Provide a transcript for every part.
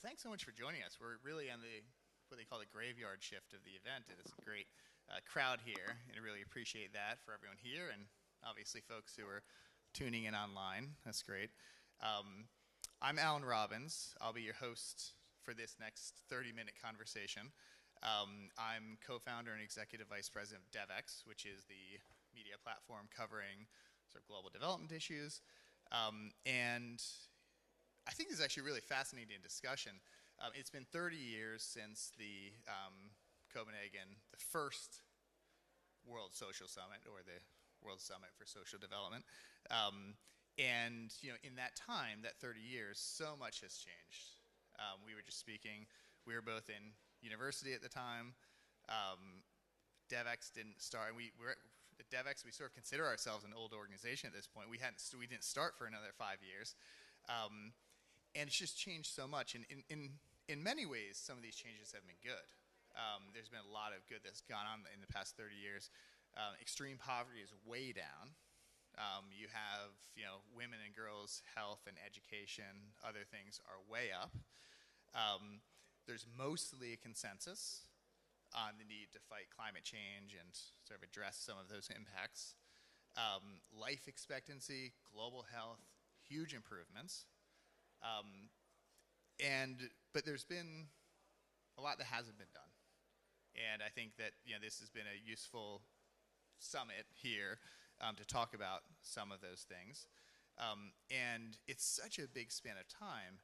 thanks so much for joining us. We're really on what they call the graveyard shift of the event. It's a great crowd here, and I really appreciate that for everyone here, and obviously folks who are tuning in online. That's great. I'm Alan Robbins. I'll be your host for this next 30-minute conversation. I'm co-founder and executive vice president of DevX, which is the media platform covering sort of global development issues. And I think this is actually a really fascinating discussion. It's been 30 years since the Copenhagen, the first World Social Summit, or the World Summit for Social Development. And in that time, that 30 years, so much has changed. We were just speaking. We were both in university at the time. DevX didn't start. At DevX, we sort of consider ourselves an old organization at this point. We didn't start for another 5 years. And it's just changed so much. And in many ways, some of these changes have been good. There's been a lot of good that's gone on in the past 30 years. Extreme poverty is way down. You have, women and girls' health and education, other things are way up. There's mostly a consensus on the need to fight climate change and sort of address some of those impacts. Life expectancy, global health, huge improvements. But there's been a lot that hasn't been done. And I think that this has been a useful summit here to talk about some of those things. And it's such a big span of time.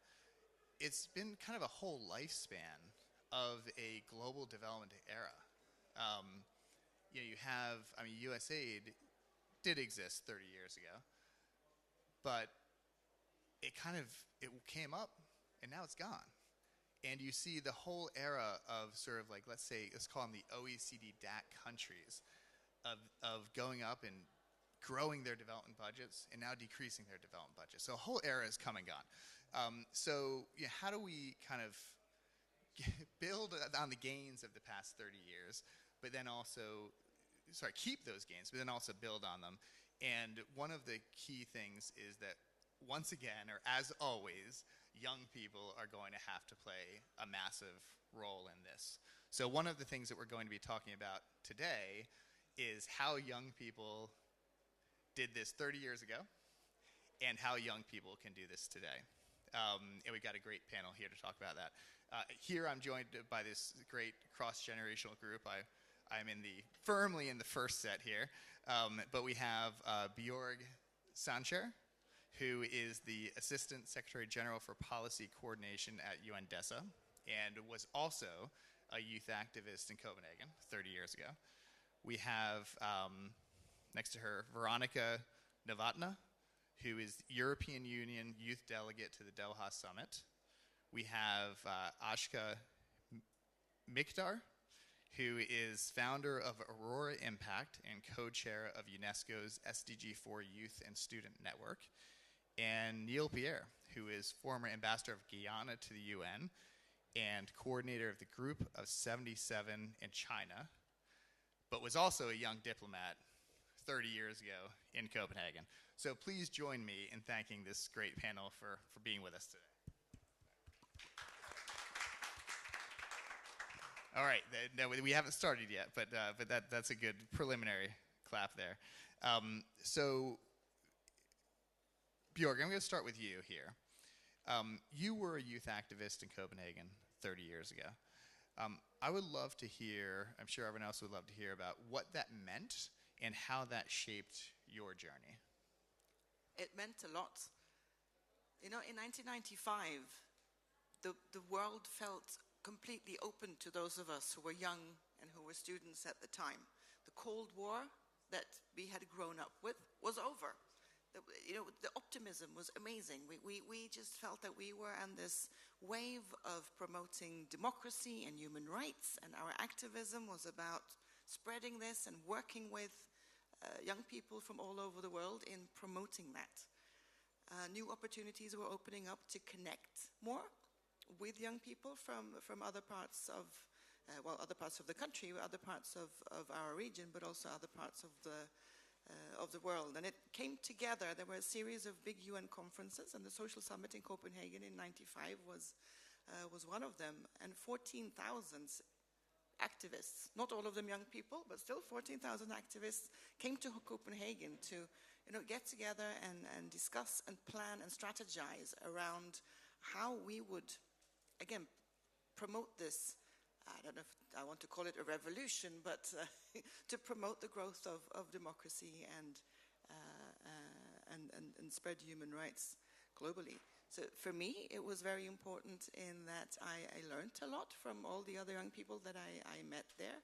It's been kind of a whole lifespan of a global development era. USAID did exist 30 years ago, but it came up and now it's gone. And you see the whole era of sort of like, let's call them the OECD DAC countries of going up and growing their development budgets and now decreasing their development budgets. So a whole era has come and gone. How do we kind of build on the gains of the past 30 years, but then also, keep those gains, but then also build on them? And one of the key things is that once again, or as always, young people are going to have to play a massive role in this. So one of the things that we're going to be talking about today is how young people did this 30 years ago and how young people can do this today. And we've got a great panel here to talk about that. Here I'm joined by this great cross-generational group. I'm firmly in the first set here. But we have Bjorg Sancher, who is the Assistant Secretary General for Policy Coordination at UNDESA and was also a youth activist in Copenhagen 30 years ago. We have, next to her, Veronica Novotná, who is European Union Youth Delegate to the Doha Summit. We have Ashka Mikdar, who is founder of Aurora Impact and co-chair of UNESCO's SDG 4 Youth and Student Network. And Neil Pierre, who is former ambassador of Guyana to the UN and coordinator of the Group of 77 in China, but was also a young diplomat 30 years ago in Copenhagen. So please join me in thanking this great panel for being with us today. All right, no, we haven't started yet, but that's a good preliminary clap there. Bjorg, I'm going to start with you here. You were a youth activist in Copenhagen 30 years ago. I would love to hear, I'm sure everyone else would love to hear about what that meant and how that shaped your journey. It meant a lot. In 1995, the world felt completely open to those of us who were young and who were students at the time. The Cold War that we had grown up with was over. The optimism was amazing. We just felt that we were on this wave of promoting democracy and human rights, and our activism was about spreading this and working with young people from all over the world in promoting that. New opportunities were opening up to connect more with young people from other parts of the country, other parts of our region, but also other parts of the world. And it came together. There were a series of big UN conferences, and the Social Summit in Copenhagen in '95 was was one of them, and 14,000 activists, not all of them young people, but still 14,000 activists came to Copenhagen to get together and discuss and plan and strategize around how we would, again, promote this. I don't know if I want to call it a revolution, but to promote the growth of democracy and spread human rights globally. So for me, it was very important in that I learned a lot from all the other young people that I met there.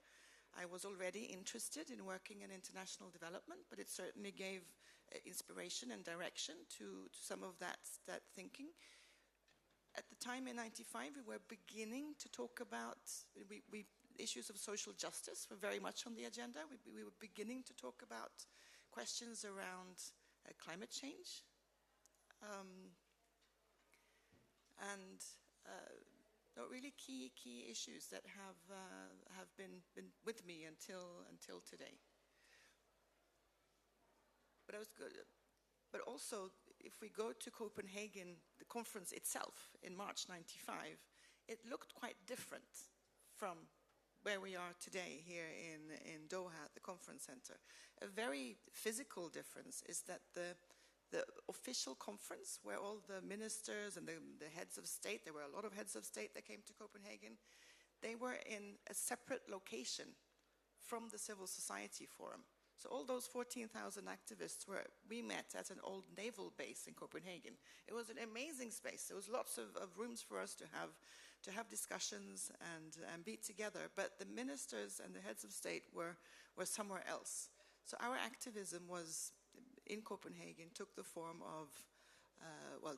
I was already interested in working in international development, but it certainly gave inspiration and direction to some of that thinking. At the time in '95, we were beginning to talk about issues of social justice were very much on the agenda. We were beginning to talk about questions around climate change. And really key issues that have been with me until today. But I was good. But also, if we go to Copenhagen, the conference itself in March '95, it looked quite different from where we are today here in Doha at the conference center. A very physical difference is that the official conference, where all the ministers and the heads of state, there were a lot of heads of state that came to Copenhagen, they were in a separate location from the civil society forum. So all those 14,000 activists we met at an old naval base in Copenhagen. It was an amazing space. There was lots of rooms for us to have discussions and be together. But the ministers and the heads of state were somewhere else. So our activism was in Copenhagen, took the form of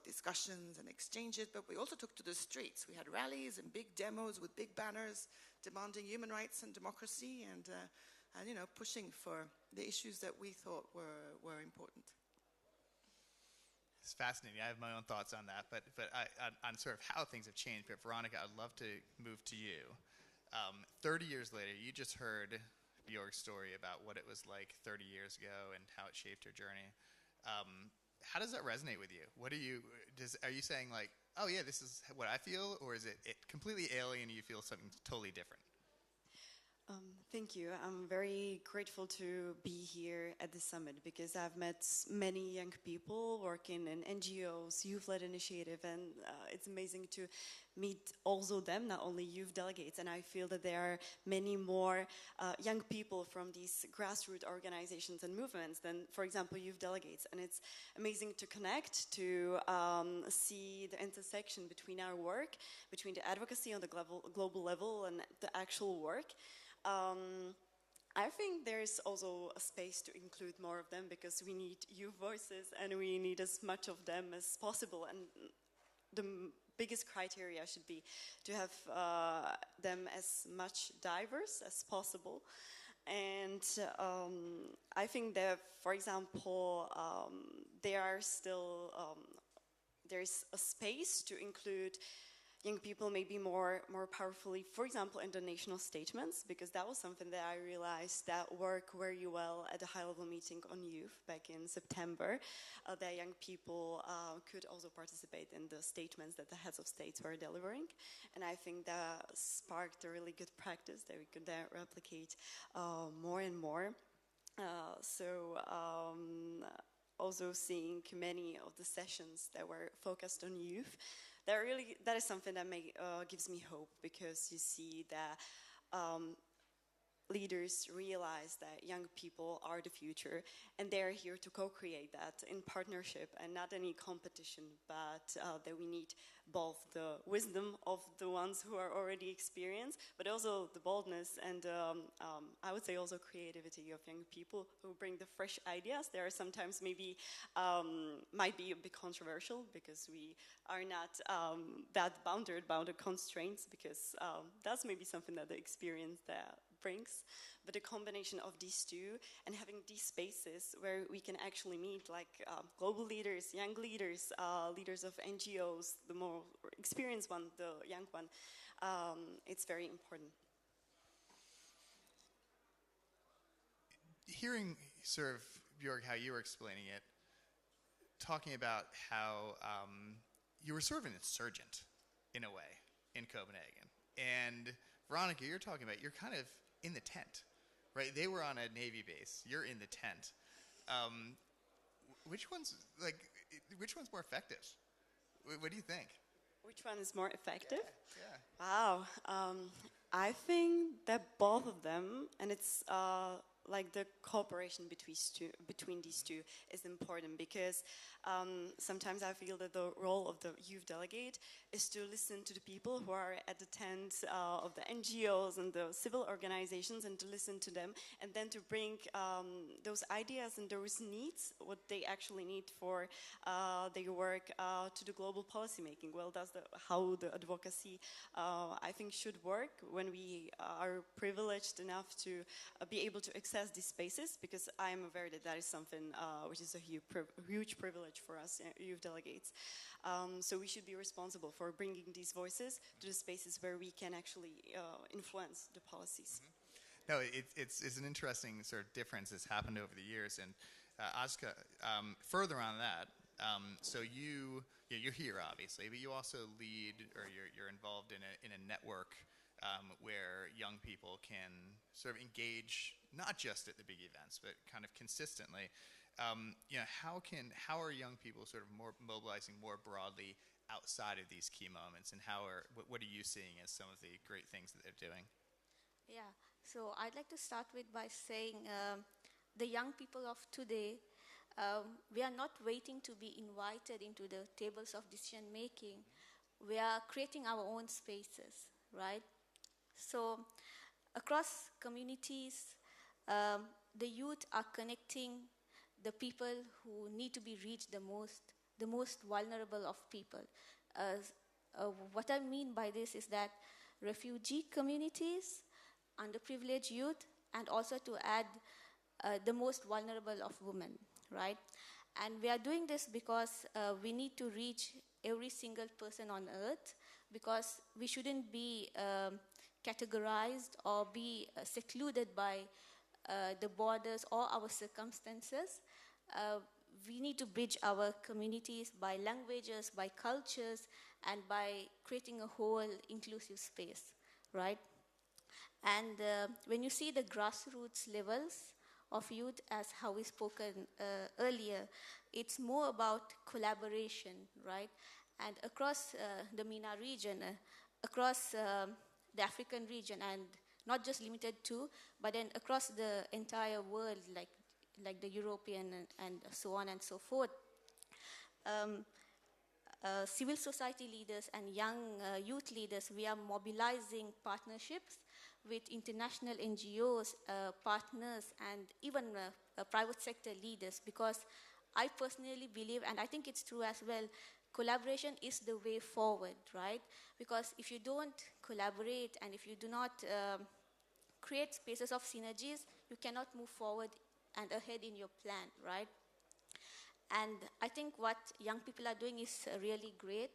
discussions and exchanges, but we also took to the streets. We had rallies and big demos with big banners demanding human rights and democracy and pushing for the issues that we thought were important. It's fascinating. I have my own thoughts on that, but on sort of how things have changed. But Veronica, I'd love to move to you. 30 years later, you just heard your story about what it was like 30 years ago and how it shaped your journey. How does that resonate with you? Are you saying like, oh yeah, this is what I feel, or is it completely alien and you feel something totally different? Thank you. I'm very grateful to be here at the summit because I've met many young people working in NGOs, youth-led initiative, and it's amazing to meet also them, not only youth delegates. And I feel that there are many more young people from these grassroots organizations and movements than, for example, youth delegates. And it's amazing to connect, to see the intersection between our work, between the advocacy on the global level and the actual work. I think there's also a space to include more of them because we need youth voices and we need as much of them as possible. And the biggest criteria should be to have them as much diverse as possible. And I think that, for example, there's a space to include young people maybe more powerfully, for example, in the national statements, because that was something that I realized that worked very well at the high-level meeting on youth back in September, that young people could also participate in the statements that the heads of states were delivering. And I think that sparked a really good practice that we could then replicate more and more. Also seeing many of the sessions that were focused on youth, that is something that gives me hope, because you see that leaders realize that young people are the future and they're here to co-create that in partnership and not any competition, but that we need both the wisdom of the ones who are already experienced, but also the boldness and I would say also creativity of young people who bring the fresh ideas. There are sometimes maybe might be a bit controversial because we are not that bounded by the constraints, because that's maybe something that the experience that brings, but a combination of these two and having these spaces where we can actually meet like global leaders, young leaders, leaders of NGOs, the more experienced one, the young one, it's very important. Hearing sort of, Björg, how you were explaining it, talking about how you were sort of an insurgent in a way, in Copenhagen. And Veronica, you're talking about, you're kind of in the tent, right? They were on a Navy base. You're in the tent. Which one's more effective? What do you think? Which one is more effective? Yeah. Wow. I think that both of them, and it's like the cooperation between these two is important, because sometimes I feel that the role of the youth delegate is to listen to the people who are at the tent of the NGOs and the civil organizations, and to listen to them, and then to bring those ideas and those needs, what they actually need for their work, to the global policy making. Well, that's how the advocacy, I think, should work when we are privileged enough to be able to access these spaces, because I am aware that is something which is a huge privilege for us youth delegates. So we should be responsible for bringing these voices to the spaces where we can actually influence the policies. Mm-hmm. No, it's an interesting sort of difference that's happened over the years. And Aska, further on that, so you're here obviously, but you also lead, or you're involved in a network where young people can sort of engage, not just at the big events, but kind of consistently. How are young people sort of more mobilizing more broadly outside of these key moments, and what are you seeing as some of the great things that they're doing? Yeah, so I'd like to start by saying the young people of today, we are not waiting to be invited into the tables of decision making. We are creating our own spaces, right? So across communities, the youth are connecting the people who need to be reached the most vulnerable of people. What I mean by this is that refugee communities, underprivileged youth, and also to add the most vulnerable of women, right? And we are doing this because we need to reach every single person on earth, because we shouldn't be categorized or be secluded by the borders or our circumstances. We need to bridge our communities by languages, by cultures, and by creating a whole inclusive space, right? And when you see the grassroots levels of youth, as how we spoken earlier, it's more about collaboration, right? And across the MENA region, across the African region, and not just limited to, but then across the entire world, like the European and so on and so forth. Civil society leaders and young youth leaders, we are mobilizing partnerships with international NGOs, partners, and even private sector leaders, because I personally believe, and I think it's true as well, collaboration is the way forward, right? Because if you don't collaborate and if you do not create spaces of synergies, you cannot move forward and ahead in your plan, right? And I think what young people are doing is really great.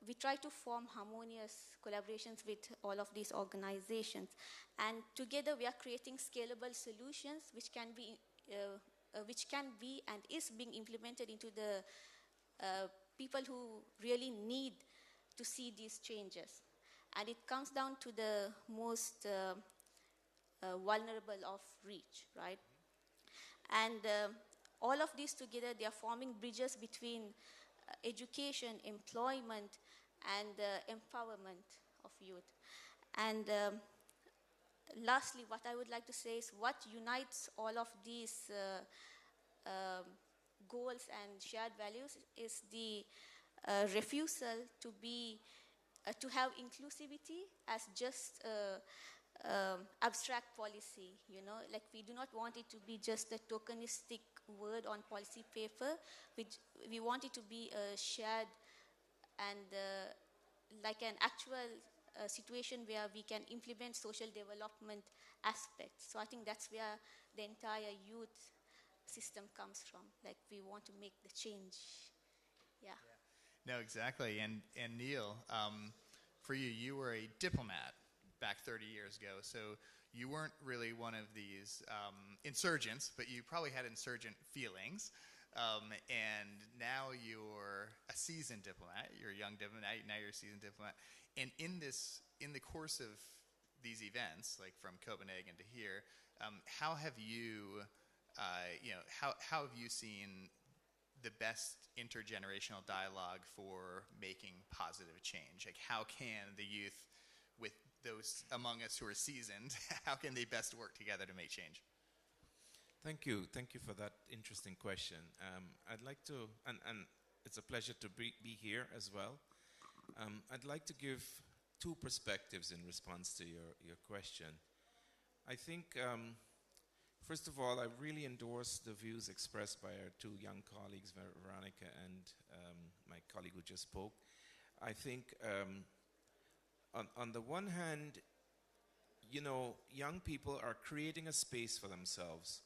We try to form harmonious collaborations with all of these organizations, and together we are creating scalable solutions which can be and is being implemented into the people who really need to see these changes. And it comes down to the most vulnerable of reach, right? And all of these together, they are forming bridges between education, employment, and empowerment of youth. And lastly, what I would like to say is what unites all of these goals and shared values is the refusal to have inclusivity as just abstract policy, like we do not want it to be just a tokenistic word on policy paper, which we want it to be a shared and like an actual situation where we can implement social development aspects. So I think that's where the entire youth system comes from. Like we want to make the change. Yeah. No, exactly. And Neil, for you were a diplomat back 30 years ago, so you weren't really one of these insurgents, but you probably had insurgent feelings. And now you're a seasoned diplomat. You're a young diplomat. Now you're a seasoned diplomat. And in the course of these events, like from Copenhagen to here, how have you, how have you seen the best intergenerational dialogue for making positive change? Like, how can the youth, with those among us who are seasoned, how can they best work together to make change? Thank you for that interesting question. I'd like to, and it's a pleasure to be here as well. I'd like to give two perspectives in response to your question. I think, first of all, I really endorse the views expressed by our two young colleagues, Veronica and my colleague who just spoke. I think, on the one hand, young people are creating a space for themselves,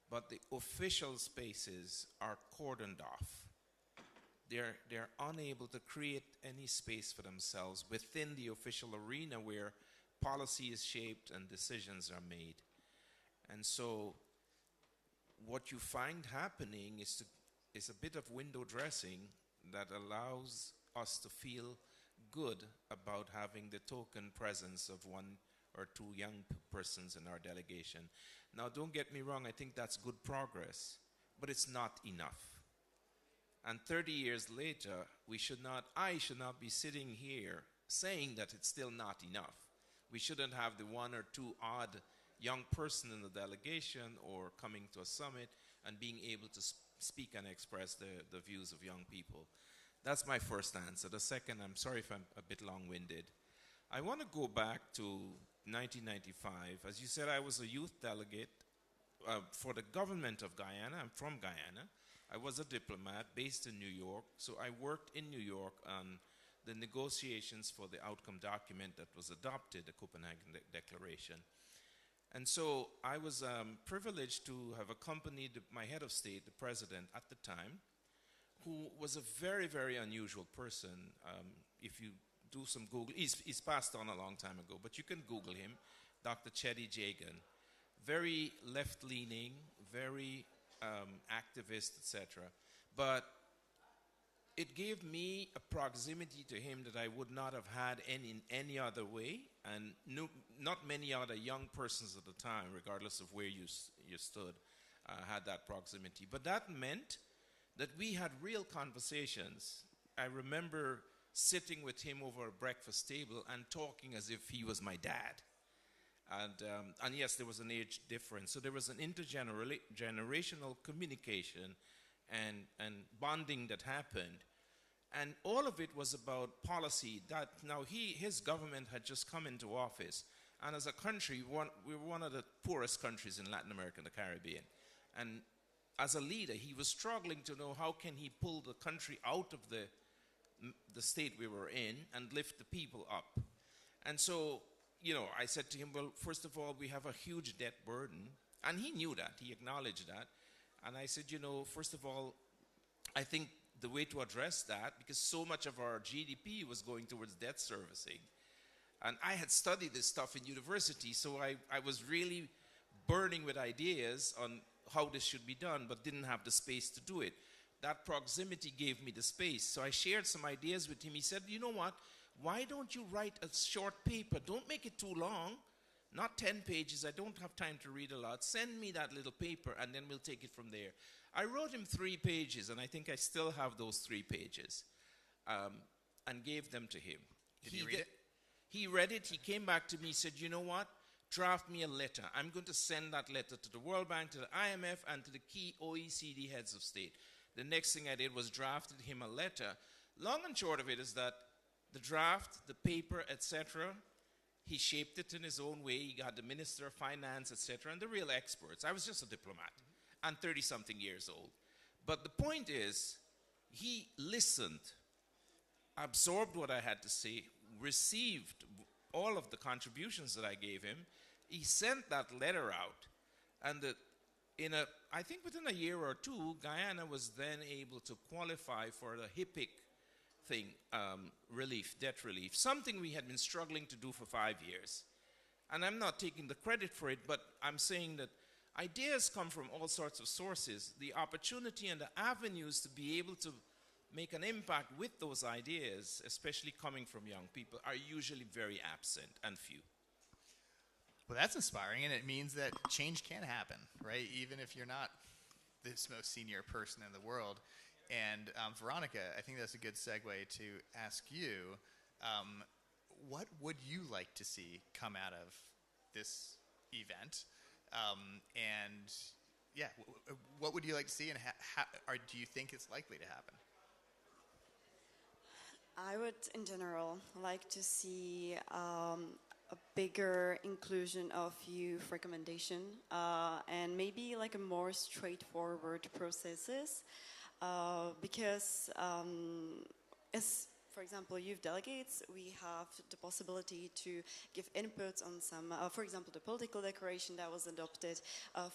but the official spaces are cordoned off. They're unable to create any space for themselves within the official arena where policy is shaped and decisions are made. And so what you find happening is a bit of window dressing that allows us to feel good about having the token presence of one or two young persons in our delegation. Now, don't get me wrong, I think that's good progress, but it's not enough. And 30 years later, I should not be sitting here saying that it's still not enough. We shouldn't have the one or two odd young person in the delegation or coming to a summit and being able to speak and express the views of young people. That's my first answer. The second, I'm sorry if I'm a bit long-winded. I want to go back to 1995. As you said, I was a youth delegate for the government of Guyana. I'm from Guyana. I was a diplomat based in New York, so I worked in New York on the negotiations for the outcome document that was adopted, the Copenhagen Declaration. And so I was privileged to have accompanied my head of state, the president at the time, who was a very, very unusual person. If you do some Google, he's passed on a long time ago, but you can Google him, Dr. Cheddi Jagan. Very left-leaning, very activist, etc. But it gave me a proximity to him that I would not have had in any other way, and not many other young persons at the time, regardless of where you stood, had that proximity. But that meant that we had real conversations. I remember sitting with him over a breakfast table and talking as if he was my dad. And yes, there was an age difference. So there was an intergenerational communication and bonding that happened. And all of it was about policy that now his government had just come into office. And as a country, we were one of the poorest countries in Latin America and the Caribbean. And as a leader, he was struggling to know how can he pull the country out of the state we were in and lift the people up. And so, I said to him, well, first of all, we have a huge debt burden. And he knew that. He acknowledged that. And I said, first of all, I think the way to address that, because so much of our GDP was going towards debt servicing. And I had studied this stuff in university, so I was really burning with ideas on how this should be done, but didn't have the space to do it. That proximity gave me the space. So I shared some ideas with him. He said, you know what? Why don't you write a short paper? Don't make it too long. Not 10 pages. I don't have time to read a lot. Send me that little paper, and then we'll take it from there. I wrote him 3 pages, and I think I still have those 3 pages, and gave them to him. Did he read it? He read it. He came back to me, said, you know what? Draft me a letter. I'm going to send that letter to the World Bank, to the IMF, and to the key OECD heads of state. The next thing I did was drafted him a letter. Long and short of it is that the draft, the paper, etc., he shaped it in his own way. He got the Minister of Finance, etc., and the real experts. I was just a diplomat and 30-something years old. But the point is, he listened, absorbed what I had to say, received all of the contributions that I gave him. He sent that letter out, and I think within a year or two, Guyana was then able to qualify for the HIPIC thing, debt relief, something we had been struggling to do for 5 years. And I'm not taking the credit for it, but I'm saying that Ideas come from all sorts of sources. The opportunity and the avenues to be able to make an impact with those ideas, especially coming from young people, are usually very absent and few. Well, that's inspiring, and it means that change can happen, right? Even if you're not this most senior person in the world. And Veronica, I think that's a good segue to ask you, what would you like to see come out of this event? And yeah, what would you like to see, and do you think it's likely to happen? I would, in general, like to see a bigger inclusion of youth recommendation and maybe like a more straightforward processes because as for example, youth delegates, we have the possibility to give inputs on some, for example, the political declaration that was adopted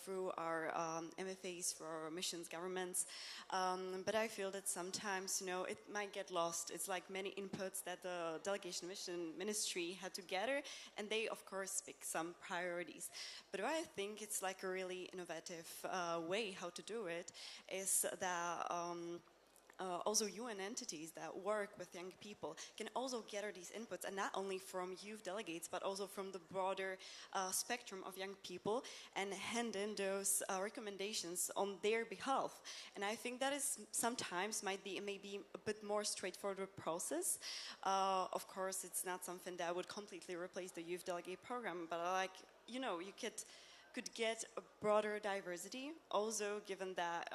through our MFAs for our missions governments. But I feel that sometimes, it might get lost. It's like many inputs that the delegation mission ministry had to gather, and they, of course, pick some priorities. But what I think it's like a really innovative way how to do it is that also UN entities that work with young people can also gather these inputs, and not only from youth delegates, but also from the broader spectrum of young people, and hand in those recommendations on their behalf. And I think that is sometimes might be maybe a bit more straightforward process. Of course, it's not something that would completely replace the youth delegate program, but you could get a broader diversity. Also, given that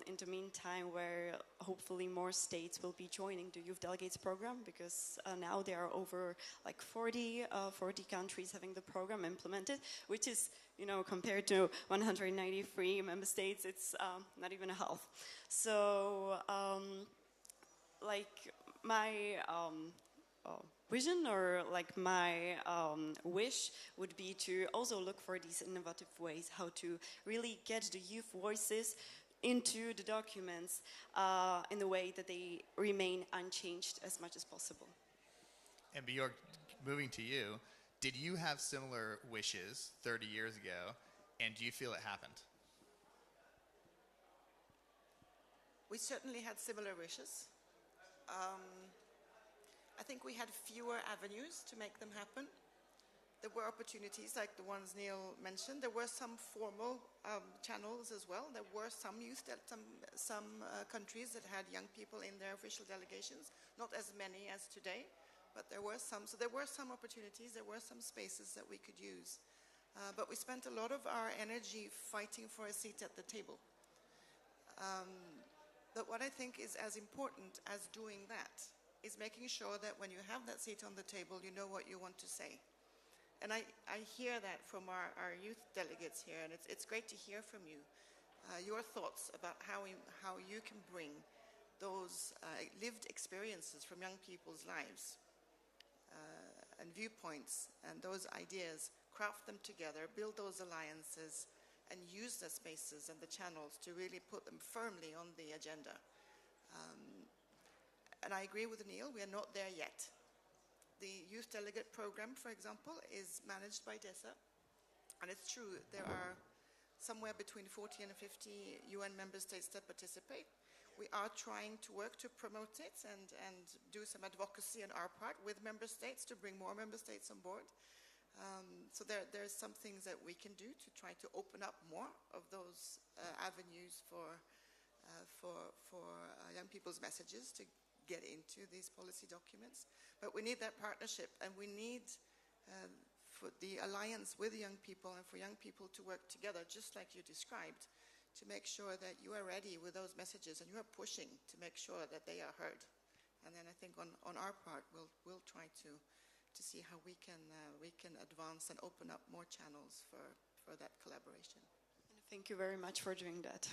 in the meantime, where hopefully more states will be joining the youth delegates program, because now there are over like 40 countries having the program implemented, which is, compared to 193 member states, it's not even a half. So, my vision or like my wish would be to also look for these innovative ways how to really get the youth voices into the documents in a way that they remain unchanged as much as possible. And Björk, moving to you, did you have similar wishes 30 years ago, and do you feel it happened? We certainly had similar wishes. I think we had fewer avenues to make them happen. There were opportunities like the ones Neil mentioned. There were some formal channels as well. There were some countries that had young people in their official delegations, not as many as today, but there were some. So there were some opportunities, there were some spaces that we could use. But we spent a lot of our energy fighting for a seat at the table. But what I think is as important as doing that is making sure that when you have that seat on the table, you know what you want to say. And I hear that from our youth delegates here, and it's great to hear from you, your thoughts about how you can bring those lived experiences from young people's lives and viewpoints and those ideas, craft them together, build those alliances, and use the spaces and the channels to really put them firmly on the agenda. And I agree with Neil, we are not there yet. The youth delegate program, for example, is managed by DESA. And it's true, there are somewhere between 40 and 50 UN member states that participate. We are trying to work to promote it and do some advocacy on our part with member states to bring more member states on board. So there's some things that we can do to try to open up more of those avenues for young people's messages to get into these policy documents. But we need that partnership, and we need for the alliance with young people and for young people to work together, just like you described, to make sure that you are ready with those messages and you are pushing to make sure that they are heard. And then I think on our part, we'll try to see how we can advance and open up more channels for that collaboration. Thank you very much for doing that.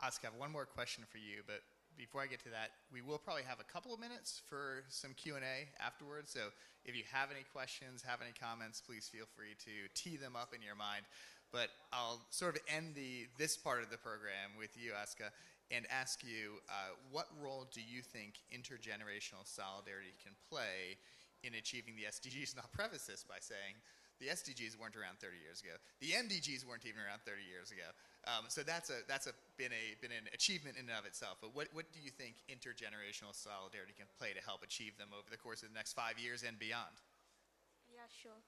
Oscar, I have one more question for you, but before I get to that, we will probably have a couple of minutes for some Q&A afterwards. So if you have any questions, have any comments, please feel free to tee them up in your mind. But I'll sort of end this part of the program with you, Oscar, and ask you, what role do you think intergenerational solidarity can play in achieving the SDGs? And I'll preface this by saying The SDGs weren't around 30 years ago. The MDGs weren't even around 30 years ago. So that's been an achievement in and of itself. But what do you think intergenerational solidarity can play to help achieve them over the course of the next 5 years and beyond? Yeah, sure.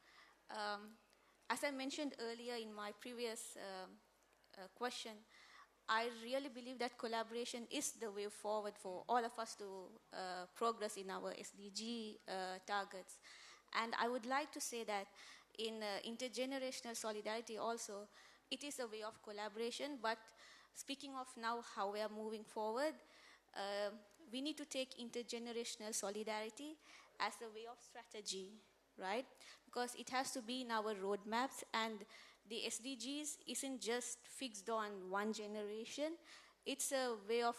As I mentioned earlier in my previous question, I really believe that collaboration is the way forward for all of us to progress in our SDG targets. And I would like to say that in intergenerational solidarity also, it is a way of collaboration. But speaking of now how we are moving forward, we need to take intergenerational solidarity as a way of strategy, right? Because it has to be in our roadmaps, and the SDGs isn't just fixed on one generation. It's a way of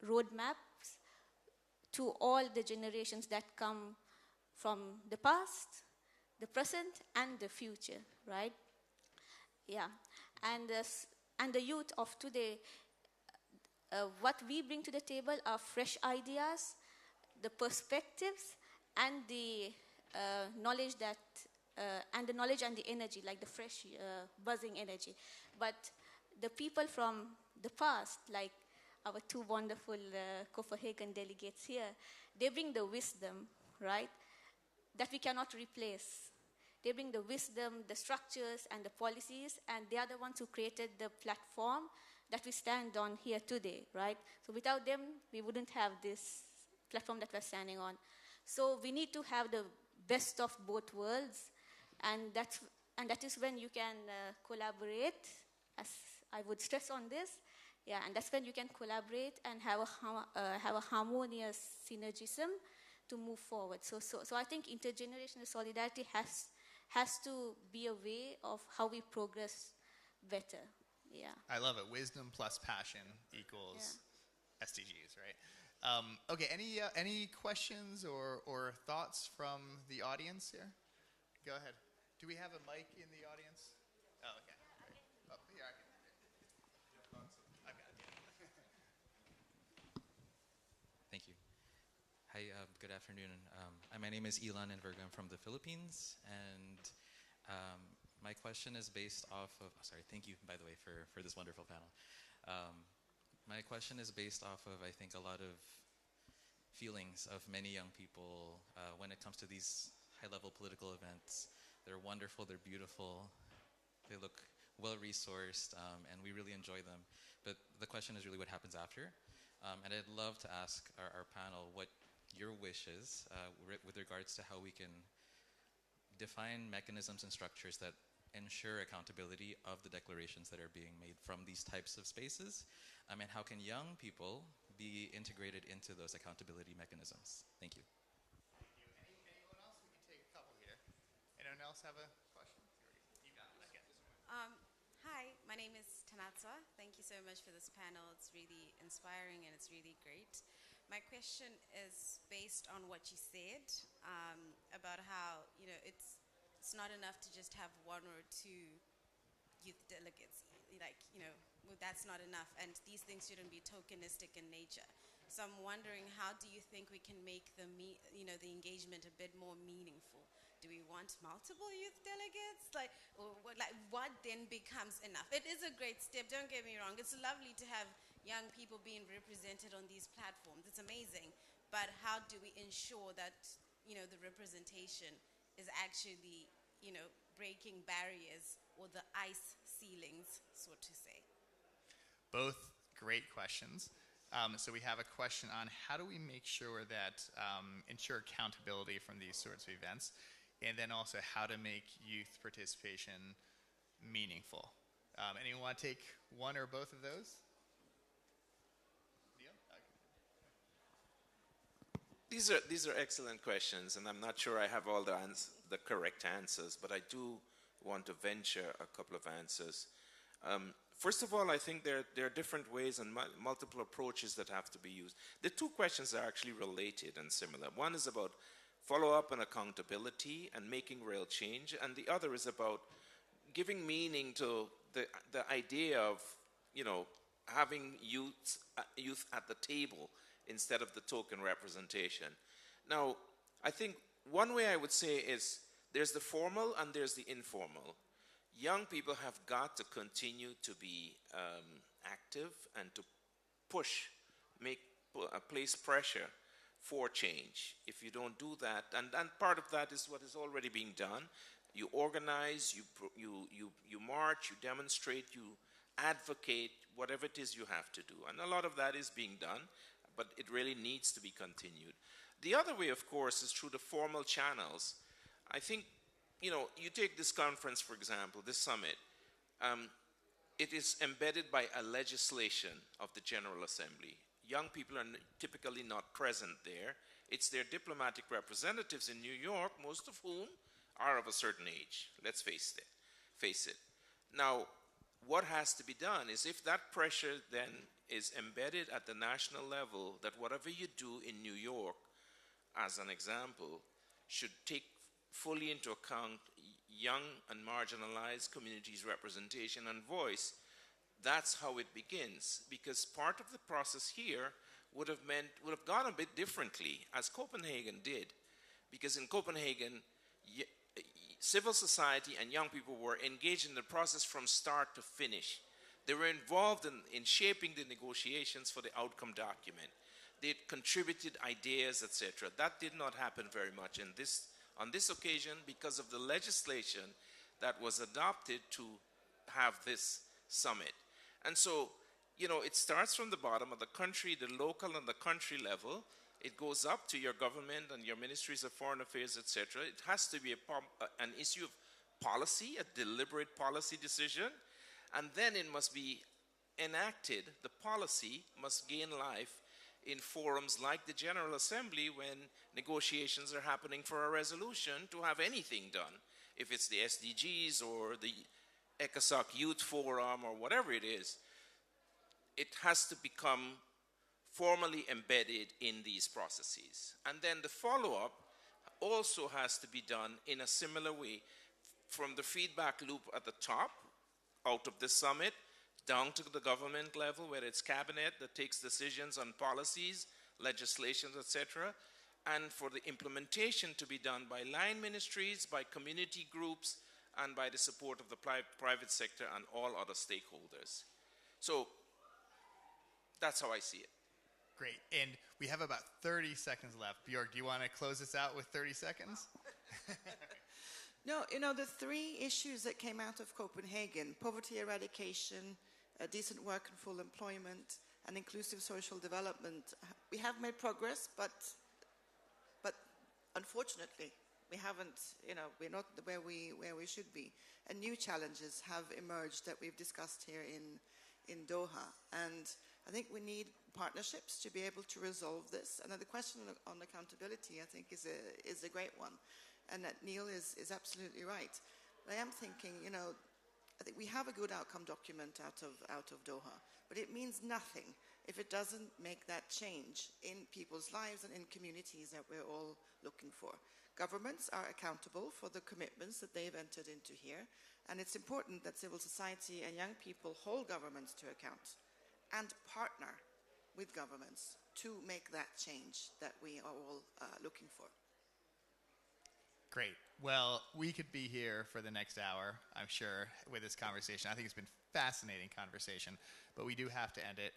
roadmaps to all the generations that come from the past, the present, and the future, right? Yeah. And the youth of today, what we bring to the table are fresh ideas, the perspectives, and the knowledge and the energy, like the fresh, buzzing energy. But the people from the past, like our two wonderful Copenhagen delegates here, they bring the wisdom, right, that we cannot replace. They bring the wisdom, the structures, and the policies, and they are the ones who created the platform that we stand on here today, right? So without them, we wouldn't have this platform that we're standing on. So we need to have the best of both worlds, and that is when you can collaborate, as I would stress on this. Yeah, and that's when you can collaborate and have a harmonious synergism to move forward. So I think intergenerational solidarity has to be a way of how we progress better. Yeah. I love it. Wisdom plus passion equals SDGs, right? Okay, any questions or thoughts from the audience here? Go ahead. Do we have a mic in the audience? Oh, okay. Great. Oh, here, I can. I've got it. Thank you. Hi, good afternoon. My name is Ilan Enverga. I'm from the Philippines, and my question is based off of, thank you, by the way, for this wonderful panel. My question is based off of, I think, a lot of feelings of many young people when it comes to these high-level political events. They're wonderful, they're beautiful, they look well-resourced, and we really enjoy them. But the question is really what happens after. And I'd love to ask our panel what your wish is with regards to how we can define mechanisms and structures that ensure accountability of the declarations that are being made from these types of spaces, and how can young people be integrated into those accountability mechanisms? Thank you. Thank you. Anyone else? We can take a couple here. Anyone else have a question? You got it. Okay. Hi, my name is Tanatsa. Thank you so much for this panel. It's really inspiring and it's really great. My question is based on what you said about how, it's not enough to just have one or two youth delegates. That's not enough, and these things shouldn't be tokenistic in nature. So I'm wondering, how do you think we can make the engagement a bit more meaningful? Do we want multiple youth delegates? What then becomes enough? It is a great step, don't get me wrong. It's lovely to have young people being represented on these platforms. It's amazing. But how do we ensure that, the representation is actually, breaking barriers or the ice ceilings, so to say? Both great questions. So we have a question on how do we make sure that ensure accountability from these sorts of events, and then also how to make youth participation meaningful. Anyone want to take one or both of those? Neil? Okay. These are excellent questions, and I'm not sure I have all the correct answers, but I do want to venture a couple of answers. First of all, I think there are different ways and multiple approaches that have to be used. The two questions are actually related and similar. One is about follow-up and accountability and making real change, and the other is about giving meaning to the idea of, having youth at the table instead of the token representation. Now, I think one way I would say is There's the formal and there's the informal. Young people have got to continue to be active and to push, place pressure for change. If you don't do that, and part of that is what is already being done. You organize, you march, you demonstrate, you advocate, whatever it is you have to do. And a lot of that is being done, but it really needs to be continued. The other way, of course, is through the formal channels. I think, you take this conference, for example, this summit. It is embedded by a legislation of the General Assembly. Young people are typically not present there. It's their diplomatic representatives in New York, most of whom are of a certain age. Let's face it. Now, what has to be done is, if that pressure then is embedded at the national level, that whatever you do in New York, as an example, should take fully into account young and marginalized communities' representation and voice. That's how it begins, because part of the process here would have gone a bit differently, as Copenhagen did, because in Copenhagen, civil society and young people were engaged in the process from start to finish. They were involved in shaping the negotiations for the outcome document. They contributed ideas, etc. That did not happen very much on this occasion, because of the legislation that was adopted to have this summit. And so, it starts from the bottom of the country, the local and the country level. It goes up to your government and your ministries of foreign affairs, etc. It has to be an issue of policy, a deliberate policy decision, and then it must be enacted. The policy must gain life in forums like the General Assembly, when negotiations are happening for a resolution to have anything done. If it's the SDGs or the ECOSOC Youth Forum or whatever it is, it has to become formally embedded in these processes. And then the follow-up also has to be done in a similar way, from the feedback loop at the top, out of the summit, down to the government level, where it's cabinet that takes decisions on policies, legislations, etc., and for the implementation to be done by line ministries, by community groups, and by the support of the private sector and all other stakeholders. So that's how I see it. Great. And we have about 30 seconds left. Björk, do you want to close this out with 30 seconds? No, the three issues that came out of Copenhagen: poverty eradication, decent work and full employment, and inclusive social development. We have made progress, but unfortunately, we haven't. We're not where we should be, and new challenges have emerged that we've discussed here in Doha. And I think we need partnerships to be able to resolve this. And the question on accountability, I think, is a great one, and that Neil is absolutely right. But I am thinking, I think we have a good outcome document out of Doha, but it means nothing if it doesn't make that change in people's lives and in communities that we're all looking for. Governments are accountable for the commitments that they've entered into here, and it's important that civil society and young people hold governments to account and partner with governments to make that change that we are all looking for. Great. Well, we could be here for the next hour, I'm sure, with this conversation. I think it's been a fascinating conversation, but we do have to end it.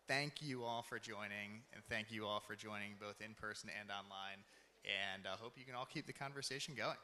Thank you all for joining, and thank you all for joining both in person and online, and I hope you can all keep the conversation going.